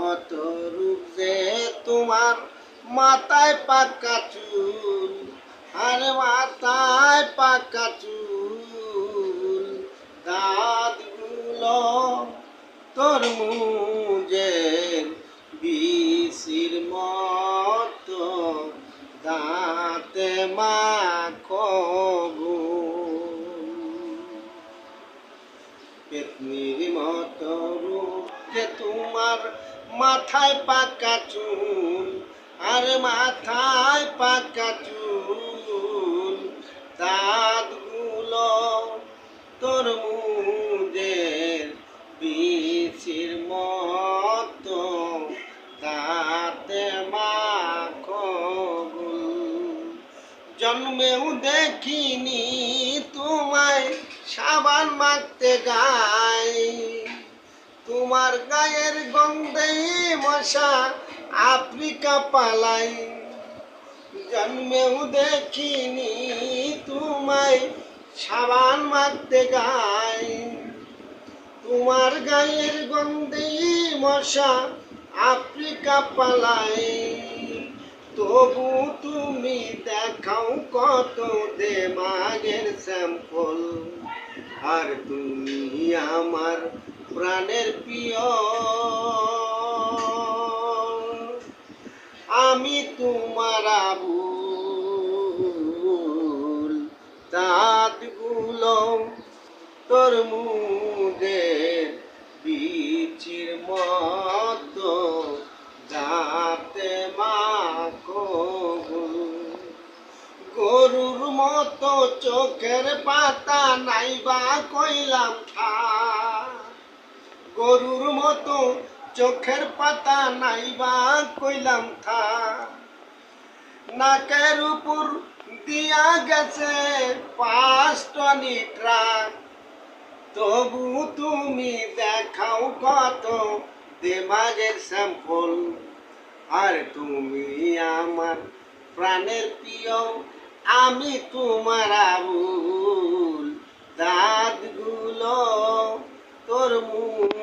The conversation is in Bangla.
মতো রূপ যে তোমার, মাথায় পাকা চুল, আরে মাথায় পাকা চুল, দাঁতগুলো তরমুজের বিচির মতো, দাঁতে মাখো পেতনির মতো রূপ যে তোমার, মাথায় পাকা চুল, আর মাথায় পাকা চুল, দাঁতগুলো তরমুজের বিচির মতো, দাঁতে মাখো গুল। জন্মেও দেখিনি তোমায় সাবান মাখতে গায়ে, তোমার গায়ের গন্ধে মশা আফ্রিকা পালাই। জন্মেও দেখিনি তোমায় সাবান মাখতে গায়ে, তোমার গায়ের গন্ধে মশা আফ্রিকা পালাই। তবু তুমি দেখাও কত দেমাগের স্যাম্পল, আর তুমি আমার প্রাণের প্রিয়। আমি তোমার আবুল, দাঁতগুলো তরমুজের বিচির মতো, দাঁতে মাখো গুল। গরুর মতো চোখের পাতা নাইবা কইলাম থা, গরুর মতো চোখের পাতা নাইবা কইলাম থা। নাকের উপর দিয়া গেছে 5 টনি ট্রাক, তবু তুমি দেখাও কত দেমাগের স্যাম্পল, আর তুমি আমার প্রাণের প্রিয়। আমি তোমার আবুল, দাঁতগুলো তরমুজ